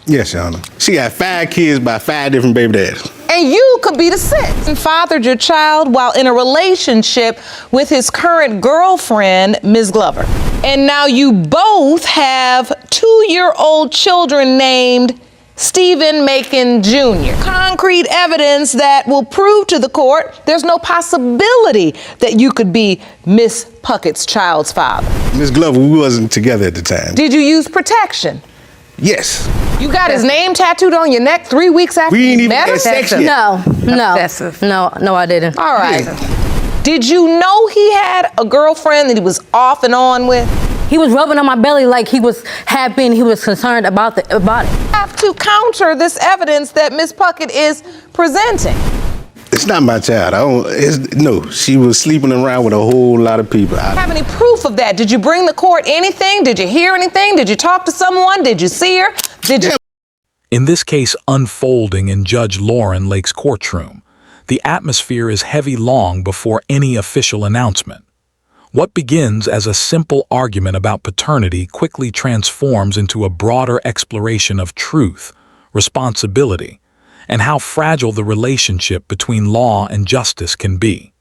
Yes, Your Honor. She got 5 kids by 5 different baby daddies. And you could be the 6th. And fathered your child while in a relationship with his current girlfriend, Ms. Glover. And now you both have 2-year-old children named Stephen Macon Jr. Concrete evidence that will prove to the court there's no possibility that you could be Miss Puckett's child's father. Ms. Glover, we wasn't together at the time. Did you use protection? Yes. You got his name tattooed on your neck 3 weeks after We ain't you even met him? had sex yet. No, I didn't. All right. Did you know he had a girlfriend that he was off and on with? He was rubbing on my belly like he was happy and he was concerned about it. Have to counter this evidence that Miss Puckett is presenting. It's not my child. No, she was sleeping around with a whole lot of people. Have any proof of that? Did you bring the court anything? Did you hear anything? Did you talk to someone? Did you see her? Did you? In this case unfolding in Judge Lauren Lake's courtroom, the atmosphere is heavy long before any official announcement. What begins as a simple argument about paternity quickly transforms into a broader exploration of truth, responsibility, and how fragile the relationship between law and justice can be.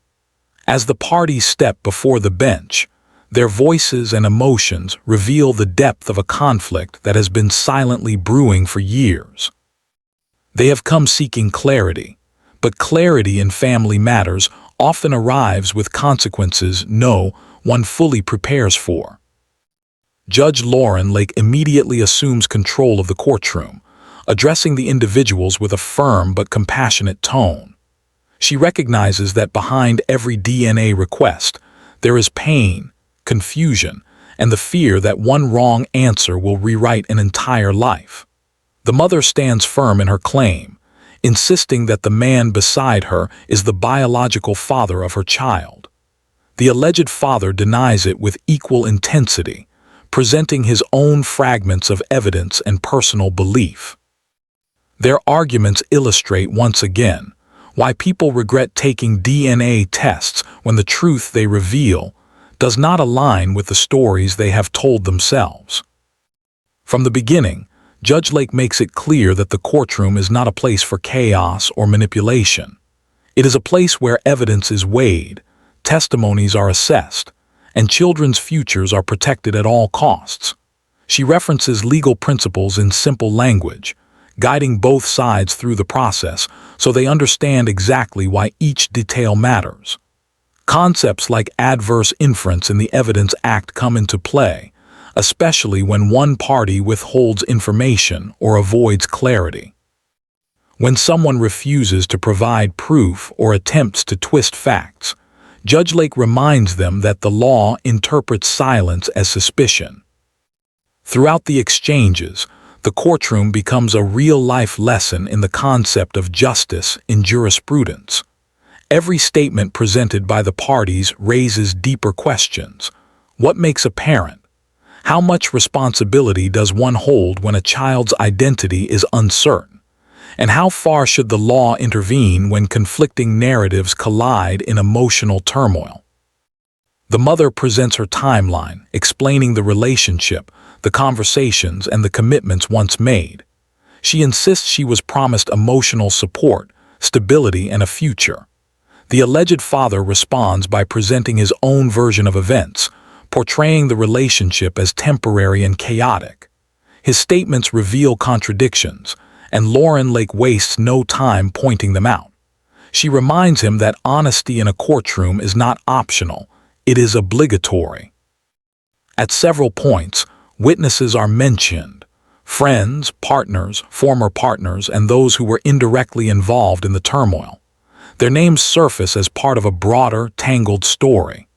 As the parties step before the bench, their voices and emotions reveal the depth of a conflict that has been silently brewing for years. They have come seeking clarity, but clarity in family matters often arrives with consequences no one fully prepares for. Judge Lauren Lake immediately assumes control of the courtroom, addressing the individuals with a firm but compassionate tone. She recognizes that behind every DNA request, there is pain, confusion, and the fear that one wrong answer will rewrite an entire life. The mother stands firm in her claim, insisting that the man beside her is the biological father of her child. The alleged father denies it with equal intensity, presenting his own fragments of evidence and personal belief. Their arguments illustrate once again why people regret taking DNA tests when the truth they reveal does not align with the stories they have told themselves. From the beginning, Judge Lake makes it clear that the courtroom is not a place for chaos or manipulation. It is a place where evidence is weighed, testimonies are assessed, and children's futures are protected at all costs. She references legal principles in simple language, guiding both sides through the process so they understand exactly why each detail matters. Concepts like adverse inference in the Evidence Act come into play, especially when one party withholds information or avoids clarity. When someone refuses to provide proof or attempts to twist facts, Judge Lake reminds them that the law interprets silence as suspicion. Throughout the exchanges, the courtroom becomes a real-life lesson in the concept of justice in jurisprudence. Every statement presented by the parties raises deeper questions. What makes a parent? How much responsibility does one hold when a child's identity is uncertain? And how far should the law intervene when conflicting narratives collide in emotional turmoil? The mother presents her timeline, explaining the relationship, the conversations, and the commitments once made. She insists she was promised emotional support, stability, and a future. The alleged father responds by presenting his own version of events, portraying the relationship as temporary and chaotic. His statements reveal contradictions, and Lauren Lake wastes no time pointing them out. She reminds him that honesty in a courtroom is not optional, it is obligatory. At several points, witnesses are mentioned: friends, partners, former partners, and those who were indirectly involved in the turmoil. Their names surface as part of a broader, tangled story.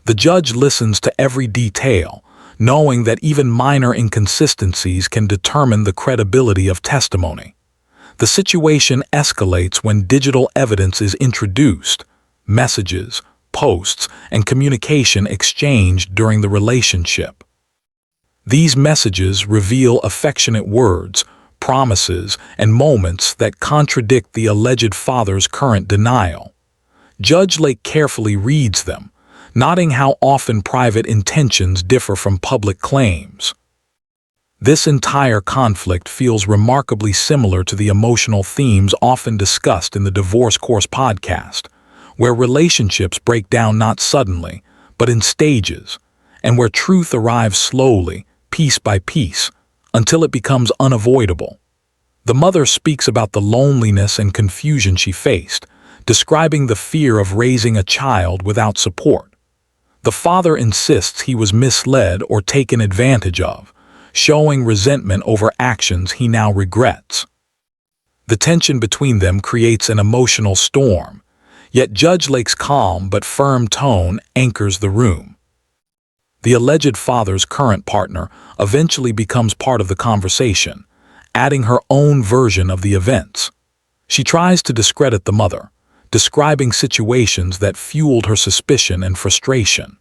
The judge listens to every detail, knowing that even minor inconsistencies can determine the credibility of testimony. The situation escalates when digital evidence is introduced: messages, posts, and communication exchanged during the relationship. These messages reveal affectionate words, promises, and moments that contradict the alleged father's current denial. Judge Lake carefully reads them, noting how often private intentions differ from public claims. This entire conflict feels remarkably similar to the emotional themes often discussed in the Divorce Course podcast, where relationships break down not suddenly, but in stages, and where truth arrives slowly, piece by piece, until it becomes unavoidable. The mother speaks about the loneliness and confusion she faced, describing the fear of raising a child without support. The father insists he was misled or taken advantage of, showing resentment over actions he now regrets. The tension between them creates an emotional storm, yet Judge Lake's calm but firm tone anchors the room. The alleged father's current partner eventually becomes part of the conversation, adding her own version of the events. She tries to discredit the mother, describing situations that fueled her suspicion and frustration.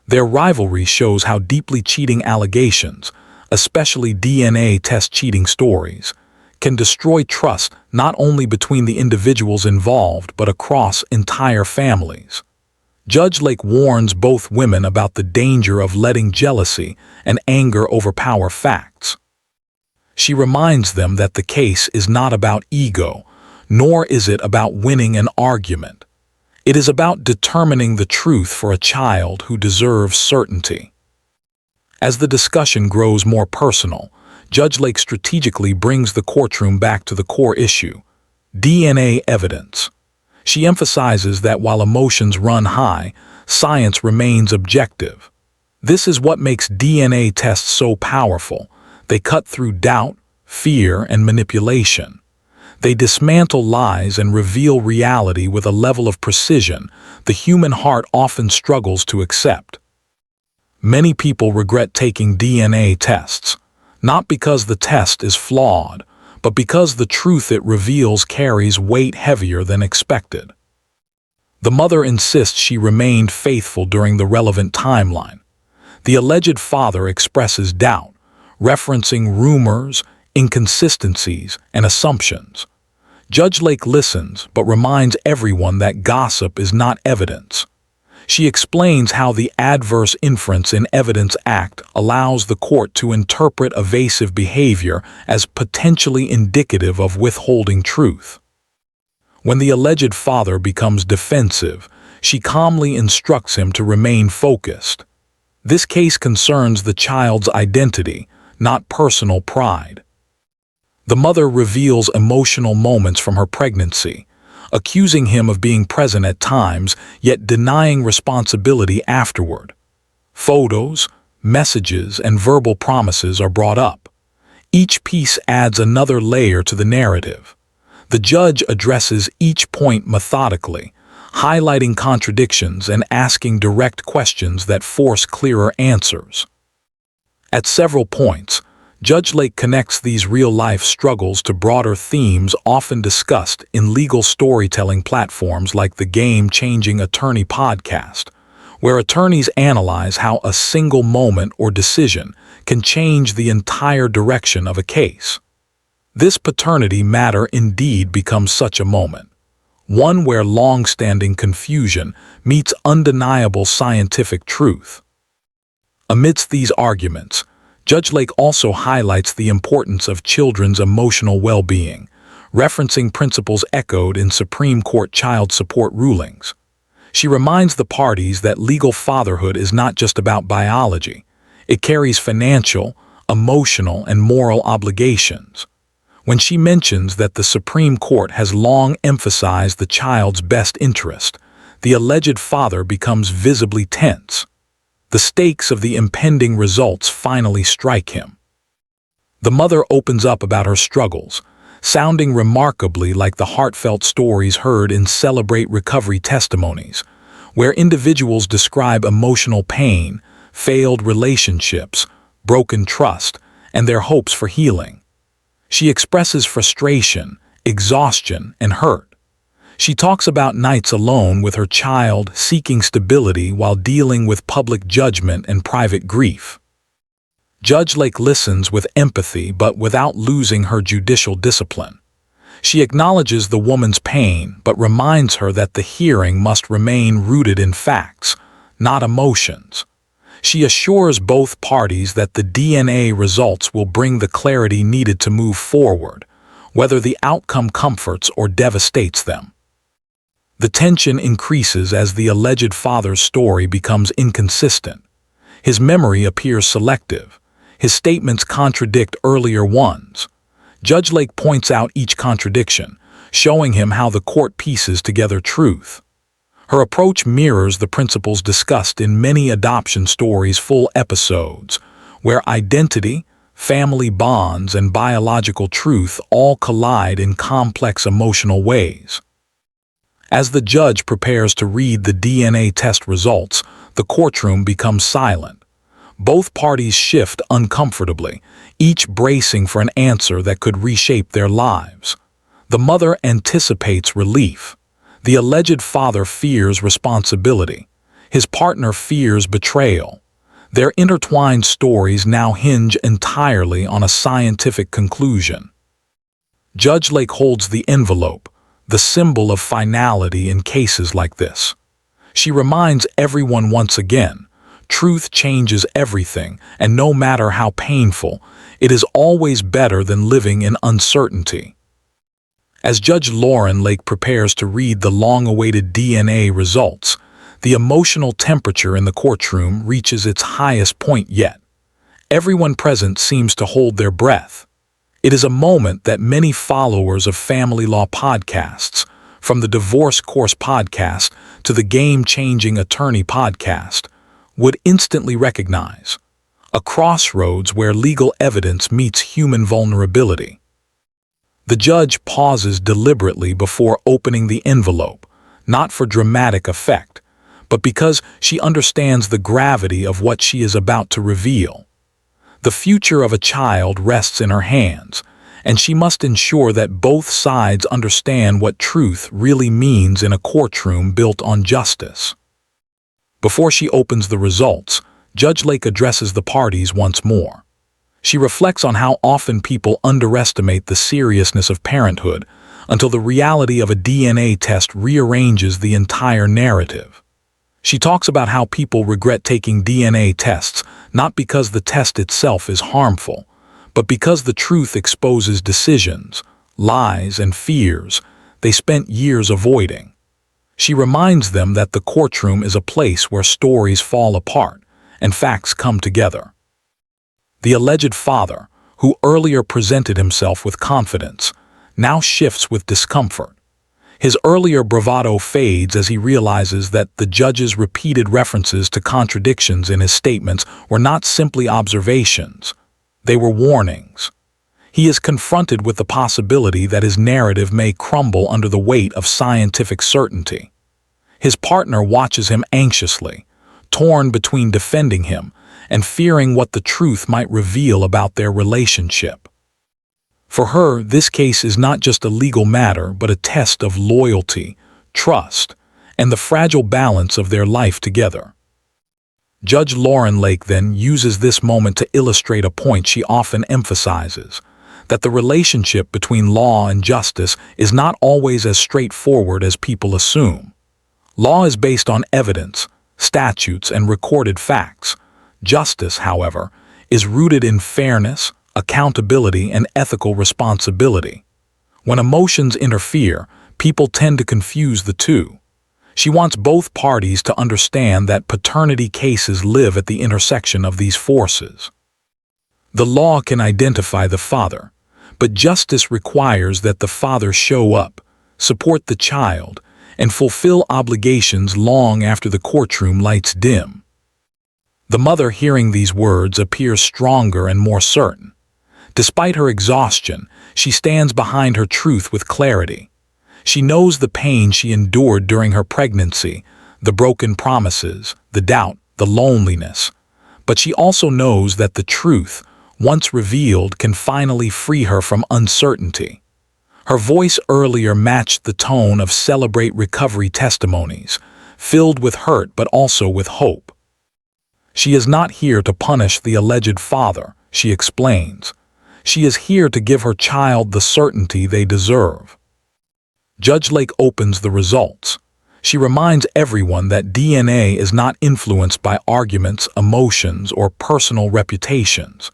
Their rivalry shows how deeply cheating allegations, especially DNA test cheating stories, can destroy trust not only between the individuals involved but across entire families. Judge Lake warns both women about the danger of letting jealousy and anger overpower facts. She reminds them that the case is not about ego, nor is it about winning an argument. It is about determining the truth for a child who deserves certainty. As the discussion grows more personal, Judge Lake strategically brings the courtroom back to the core issue: DNA evidence. She emphasizes that while emotions run high, science remains objective. This is what makes DNA tests so powerful. They cut through doubt, fear, and manipulation. They dismantle lies and reveal reality with a level of precision the human heart often struggles to accept. Many people regret taking DNA tests, not because the test is flawed, but because the truth it reveals carries weight heavier than expected. The mother insists she remained faithful during the relevant timeline. The alleged father expresses doubt, referencing rumors, inconsistencies, and assumptions. Judge Lake listens but reminds everyone that gossip is not evidence. She explains how the adverse inference in Evidence Act allows the court to interpret evasive behavior as potentially indicative of withholding truth. When the alleged father becomes defensive, she calmly instructs him to remain focused. This case concerns the child's identity, not personal pride. The mother reveals emotional moments from her pregnancy, accusing him of being present at times, yet denying responsibility afterward. Photos, messages, and verbal promises are brought up. Each piece adds another layer to the narrative. The judge addresses each point methodically, highlighting contradictions and asking direct questions that force clearer answers. At several points, Judge Lake connects these real-life struggles to broader themes often discussed in legal storytelling platforms like the Game-Changing Attorney podcast, where attorneys analyze how a single moment or decision can change the entire direction of a case. This paternity matter indeed becomes such a moment, one where long-standing confusion meets undeniable scientific truth. Amidst these arguments, Judge Lake also highlights the importance of children's emotional well-being, referencing principles echoed in Supreme Court child support rulings. She reminds the parties that legal fatherhood is not just about biology. It carries financial, emotional, and moral obligations. When she mentions that the Supreme Court has long emphasized the child's best interest, the alleged father becomes visibly tense. The stakes of the impending results finally strike him. The mother opens up about her struggles, sounding remarkably like the heartfelt stories heard in Celebrate Recovery testimonies, where individuals describe emotional pain, failed relationships, broken trust, and their hopes for healing. She expresses frustration, exhaustion, and hurt. She talks about nights alone with her child, seeking stability while dealing with public judgment and private grief. Judge Lake listens with empathy but without losing her judicial discipline. She acknowledges the woman's pain but reminds her that the hearing must remain rooted in facts, not emotions. She assures both parties that the DNA results will bring the clarity needed to move forward, whether the outcome comforts or devastates them. The tension increases as the alleged father's story becomes inconsistent. His memory appears selective. His statements contradict earlier ones. Judge Lake points out each contradiction, showing him how the court pieces together truth. Her approach mirrors the principles discussed in many adoption stories' full episodes, where identity, family bonds, and biological truth all collide in complex emotional ways. As the judge prepares to read the DNA test results, the courtroom becomes silent. Both parties shift uncomfortably, each bracing for an answer that could reshape their lives. The mother anticipates relief. The alleged father fears responsibility. His partner fears betrayal. Their intertwined stories now hinge entirely on a scientific conclusion. Judge Lake holds the envelope, the symbol of finality in cases like this. She reminds everyone once again, truth changes everything, and no matter how painful, it is always better than living in uncertainty. As Judge Lauren Lake prepares to read the long-awaited DNA results, the emotional temperature in the courtroom reaches its highest point yet. Everyone present seems to hold their breath. It is a moment that many followers of family law podcasts, from the Divorce Course podcast to the Game-Changing Attorney podcast, would instantly recognize. A crossroads where legal evidence meets human vulnerability. The judge pauses deliberately before opening the envelope, not for dramatic effect, but because she understands the gravity of what she is about to reveal. The future of a child rests in her hands, and she must ensure that both sides understand what truth really means in a courtroom built on justice. Before she opens the results, Judge Lake addresses the parties once more. She reflects on how often people underestimate the seriousness of parenthood until the reality of a DNA test rearranges the entire narrative. She talks about how people regret taking DNA tests not because the test itself is harmful, but because the truth exposes decisions, lies, and fears they spent years avoiding. She reminds them that the courtroom is a place where stories fall apart and facts come together. The alleged father, who earlier presented himself with confidence, now shifts with discomfort. His earlier bravado fades as he realizes that the judge's repeated references to contradictions in his statements were not simply observations, they were warnings. He is confronted with the possibility that his narrative may crumble under the weight of scientific certainty. His partner watches him anxiously, torn between defending him and fearing what the truth might reveal about their relationship. For her, this case is not just a legal matter, but a test of loyalty, trust, and the fragile balance of their life together. Judge Lauren Lake then uses this moment to illustrate a point she often emphasizes, that the relationship between law and justice is not always as straightforward as people assume. Law is based on evidence, statutes, and recorded facts. Justice, however, is rooted in fairness, accountability, and ethical responsibility. When emotions interfere, people tend to confuse the two. She wants both parties to understand that paternity cases live at the intersection of these forces. The law can identify the father, but justice requires that the father show up, support the child, and fulfill obligations long after the courtroom lights dim. The mother, hearing these words, appears stronger and more certain. Despite her exhaustion, she stands behind her truth with clarity. She knows the pain she endured during her pregnancy, the broken promises, the doubt, the loneliness. But she also knows that the truth, once revealed, can finally free her from uncertainty. Her voice earlier matched the tone of Celebrate Recovery testimonies, filled with hurt but also with hope. She is not here to punish the alleged father, she explains. She is here to give her child the certainty they deserve. Judge Lake opens the results. She reminds everyone that DNA is not influenced by arguments, emotions, or personal reputations.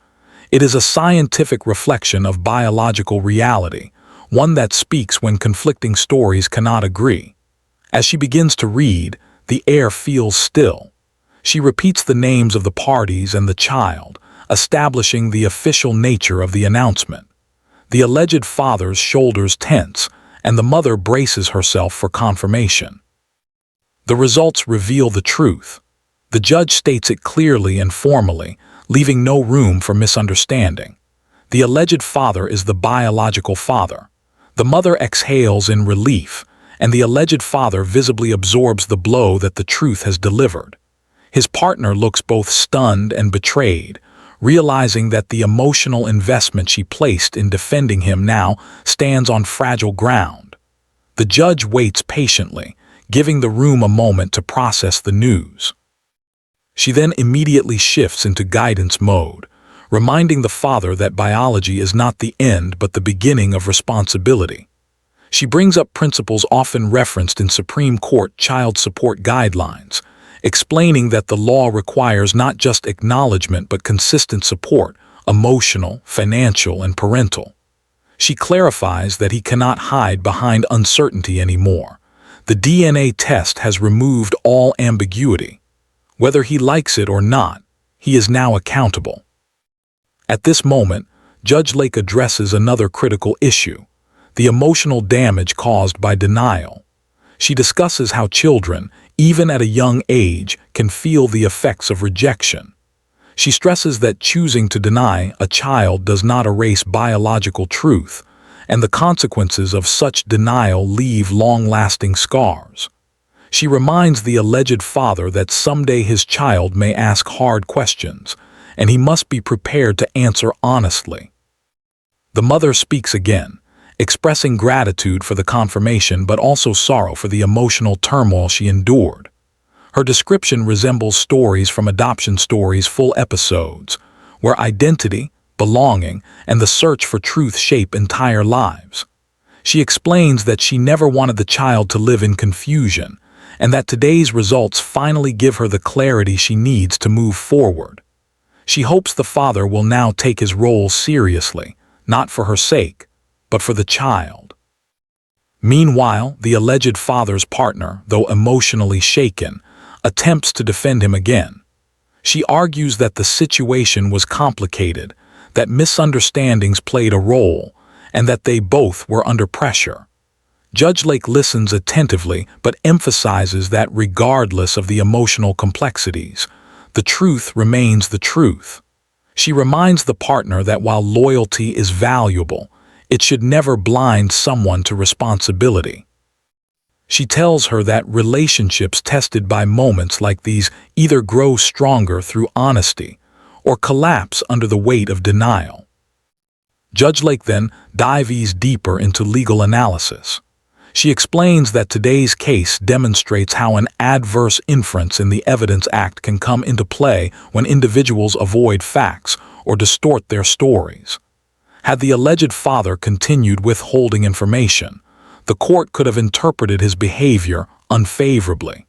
It is a scientific reflection of biological reality, one that speaks when conflicting stories cannot agree. As she begins to read, the air feels still. She repeats the names of the parties and the child, establishing the official nature of the announcement. The alleged father's shoulders tense, and the mother braces herself for confirmation. The results reveal the truth. The judge states it clearly and formally, leaving no room for misunderstanding. The alleged father is the biological father. The mother exhales in relief, and the alleged father visibly absorbs the blow that the truth has delivered. His partner looks both stunned and betrayed, realizing that the emotional investment she placed in defending him now stands on fragile ground. The judge waits patiently, giving the room a moment to process the news. She then immediately shifts into guidance mode, reminding the father that biology is not the end but the beginning of responsibility. She brings up principles often referenced in Supreme Court child support guidelines, explaining that the law requires not just acknowledgement but consistent support, emotional, financial, and parental. She clarifies that he cannot hide behind uncertainty anymore. The DNA test has removed all ambiguity. Whether he likes it or not, he is now accountable. At this moment, Judge Lake addresses another critical issue: the emotional damage caused by denial. She discusses how children, even at a young age, can feel the effects of rejection. She stresses that choosing to deny a child does not erase biological truth, and the consequences of such denial leave long-lasting scars. She reminds the alleged father that someday his child may ask hard questions, and he must be prepared to answer honestly. The mother speaks again, expressing gratitude for the confirmation but also sorrow for the emotional turmoil she endured. Her description resembles stories from adoption stories' full episodes, where identity, belonging, and the search for truth shape entire lives. She explains that she never wanted the child to live in confusion, and that today's results finally give her the clarity she needs to move forward. She hopes the father will now take his role seriously, not for her sake, but for the child. Meanwhile, the alleged father's partner, though emotionally shaken, attempts to defend him again. She argues that the situation was complicated, that misunderstandings played a role, and that they both were under pressure. Judge Lake listens attentively but emphasizes that regardless of the emotional complexities, the truth remains the truth. She reminds the partner that while loyalty is valuable, it should never blind someone to responsibility. She tells her that relationships tested by moments like these either grow stronger through honesty or collapse under the weight of denial. Judge Lake then dives deeper into legal analysis. She explains that today's case demonstrates how an adverse inference in the Evidence Act can come into play when individuals avoid facts or distort their stories. Had the alleged father continued withholding information, the court could have interpreted his behavior unfavorably.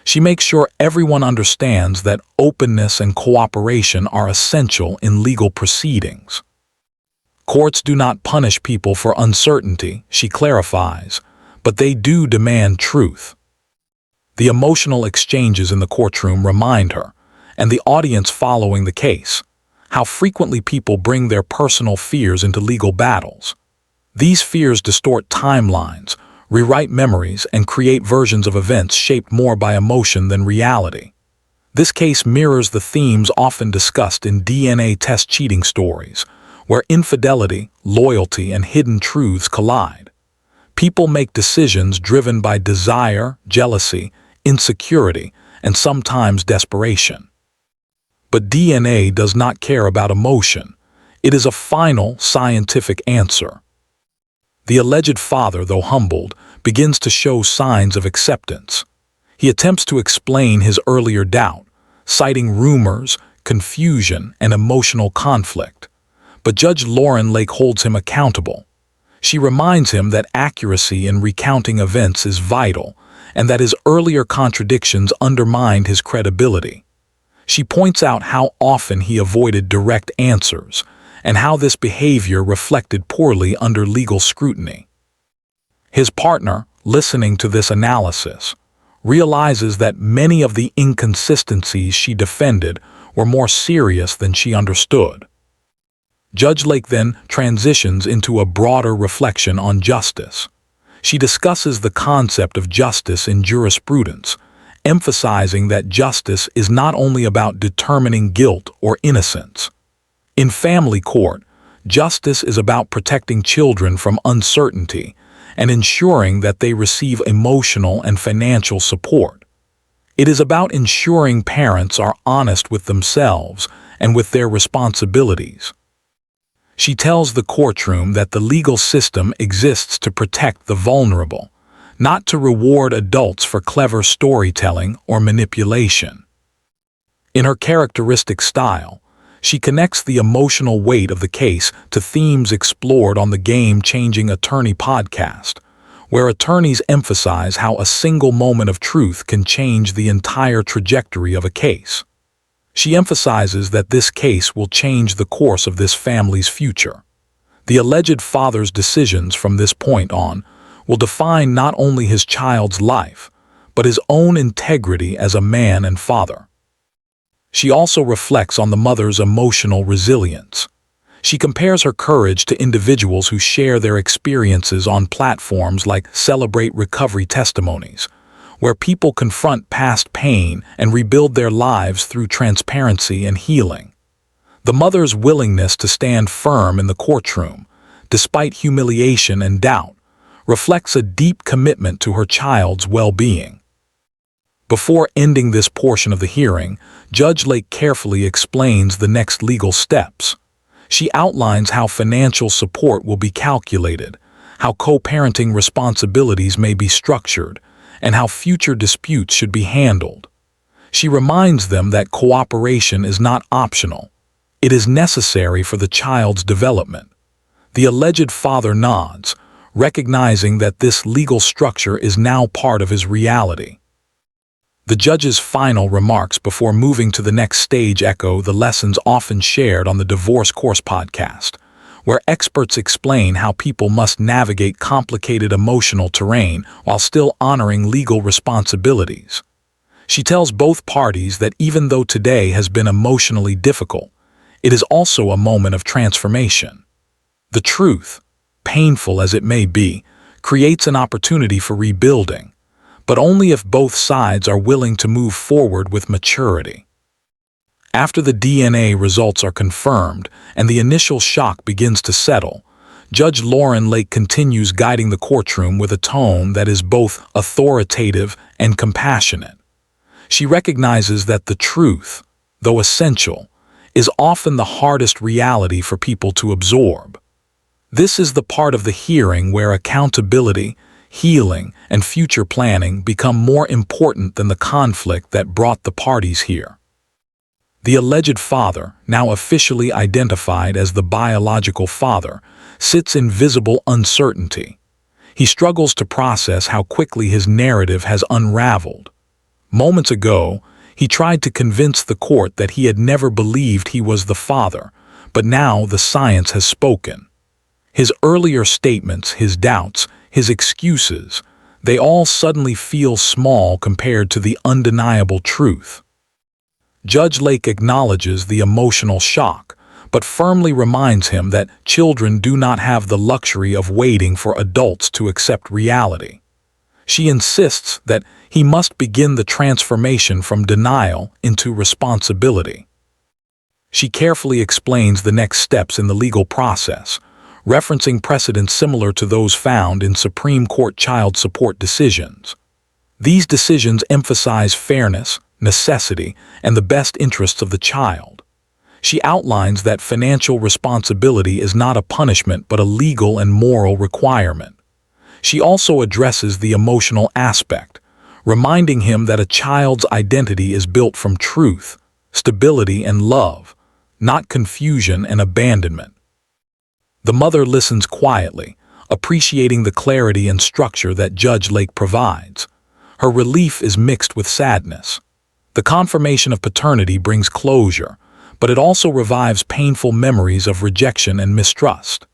She makes sure everyone understands that openness and cooperation are essential in legal proceedings. Courts do not punish people for uncertainty, she clarifies, but they do demand truth. The emotional exchanges in the courtroom remind her, and the audience following the case, how frequently people bring their personal fears into legal battles. These fears distort timelines, rewrite memories, and create versions of events shaped more by emotion than reality. This case mirrors the themes often discussed in DNA test cheating stories, where infidelity, loyalty, and hidden truths collide. People make decisions driven by desire, jealousy, insecurity, and sometimes desperation. But DNA does not care about emotion. It is a final, scientific answer. The alleged father, though humbled, begins to show signs of acceptance. He attempts to explain his earlier doubt, citing rumors, confusion, and emotional conflict. But Judge Lauren Lake holds him accountable. She reminds him that accuracy in recounting events is vital, and that his earlier contradictions undermined his credibility. She points out how often he avoided direct answers, and how this behavior reflected poorly under legal scrutiny. His partner, listening to this analysis, realizes that many of the inconsistencies she defended were more serious than she understood. Judge Lake then transitions into a broader reflection on justice. She discusses the concept of justice in jurisprudence, emphasizing that justice is not only about determining guilt or innocence. In family court, justice is about protecting children from uncertainty and ensuring that they receive emotional and financial support. It is about ensuring parents are honest with themselves and with their responsibilities. She tells the courtroom that the legal system exists to protect the vulnerable, not to reward adults for clever storytelling or manipulation. In her characteristic style, she connects the emotional weight of the case to themes explored on the Game-Changing Attorney podcast, where attorneys emphasize how a single moment of truth can change the entire trajectory of a case. She emphasizes that this case will change the course of this family's future. The alleged father's decisions from this point on will define not only his child's life, but his own integrity as a man and father. She also reflects on the mother's emotional resilience. She compares her courage to individuals who share their experiences on platforms like Celebrate Recovery Testimonies, where people confront past pain and rebuild their lives through transparency and healing. The mother's willingness to stand firm in the courtroom, despite humiliation and doubt, reflects a deep commitment to her child's well-being. Before ending this portion of the hearing, Judge Lake carefully explains the next legal steps. She outlines how financial support will be calculated, how co-parenting responsibilities may be structured, and how future disputes should be handled. She reminds them that cooperation is not optional. It is necessary for the child's development. The alleged father nods, recognizing that this legal structure is now part of his reality. The judge's final remarks before moving to the next stage echo the lessons often shared on the Divorce Course podcast, where experts explain how people must navigate complicated emotional terrain while still honoring legal responsibilities. She tells both parties that even though today has been emotionally difficult, it is also a moment of transformation. The truth, painful as it may be, creates an opportunity for rebuilding, but only if both sides are willing to move forward with maturity. After the DNA results are confirmed and the initial shock begins to settle, Judge Lauren Lake continues guiding the courtroom with a tone that is both authoritative and compassionate. She recognizes that the truth, though essential, is often the hardest reality for people to absorb. This is the part of the hearing where accountability, healing, and future planning become more important than the conflict that brought the parties here. The alleged father, now officially identified as the biological father, sits in visible uncertainty. He struggles to process how quickly his narrative has unraveled. Moments ago, he tried to convince the court that he had never believed he was the father, but now the science has spoken. His earlier statements, his doubts, his excuses, they all suddenly feel small compared to the undeniable truth. Judge Lake acknowledges the emotional shock, but firmly reminds him that children do not have the luxury of waiting for adults to accept reality. She insists that he must begin the transformation from denial into responsibility. She carefully explains the next steps in the legal process, referencing precedents similar to those found in Supreme Court child support decisions. These decisions emphasize fairness, necessity, and the best interests of the child. She outlines that financial responsibility is not a punishment but a legal and moral requirement. She also addresses the emotional aspect, reminding him that a child's identity is built from truth, stability, and love, not confusion and abandonment. The mother listens quietly, appreciating the clarity and structure that Judge Lake provides. Her relief is mixed with sadness. The confirmation of paternity brings closure, but it also revives painful memories of rejection and mistrust.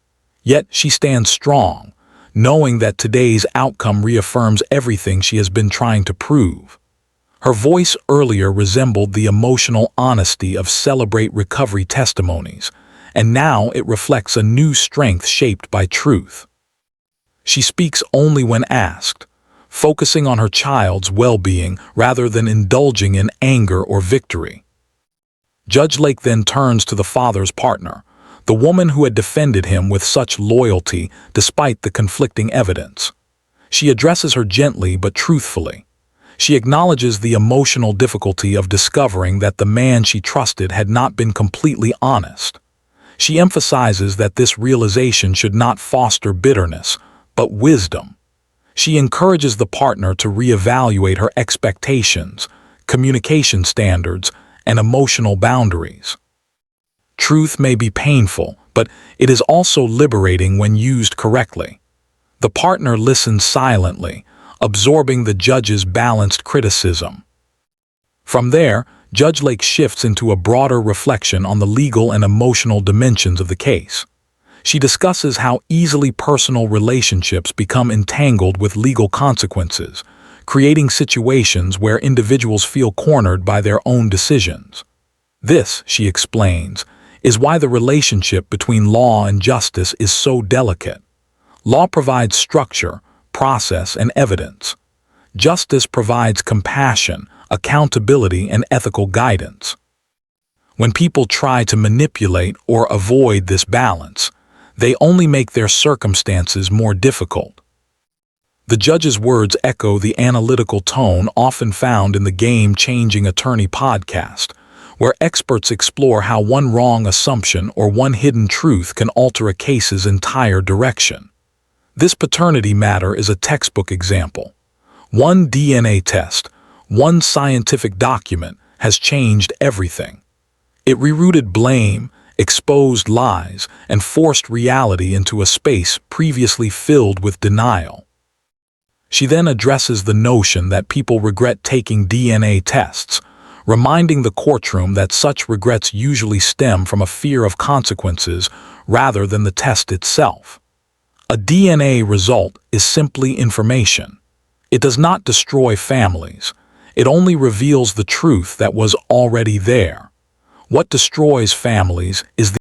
Yet she stands strong, knowing that today's outcome reaffirms everything she has been trying to prove. Her voice earlier resembled the emotional honesty of Celebrate Recovery testimonies, and now it reflects a new strength shaped by truth. She speaks only when asked, focusing on her child's well-being rather than indulging in anger or victory. Judge Lake then turns to the father's partner, the woman who had defended him with such loyalty despite the conflicting evidence. She addresses her gently but truthfully. She acknowledges the emotional difficulty of discovering that the man she trusted had not been completely honest. She emphasizes that this realization should not foster bitterness, but wisdom. She encourages the partner to reevaluate her expectations, communication standards, and emotional boundaries. Truth may be painful, but it is also liberating when used correctly. The partner listens silently, absorbing the judge's balanced criticism. From there, Judge Lake shifts into a broader reflection on the legal and emotional dimensions of the case. She discusses how easily personal relationships become entangled with legal consequences, creating situations where individuals feel cornered by their own decisions. This, she explains, is why the relationship between law and justice is so delicate. Law provides structure, process, and evidence. Justice provides compassion, accountability, and ethical guidance. When people try to manipulate or avoid this balance, they only make their circumstances more difficult. The judge's words echo the analytical tone often found in the Game Changing Attorney podcast, where experts explore how one wrong assumption or one hidden truth can alter a case's entire direction. This paternity matter is a textbook example. One DNA test, one scientific document has changed everything. It rerouted blame, exposed lies, and forced reality into a space previously filled with denial. She then addresses the notion that people regret taking DNA tests, reminding the courtroom that such regrets usually stem from a fear of consequences rather than the test itself. A DNA result is simply information. It does not destroy families. It only reveals the truth that was already there. What destroys families is the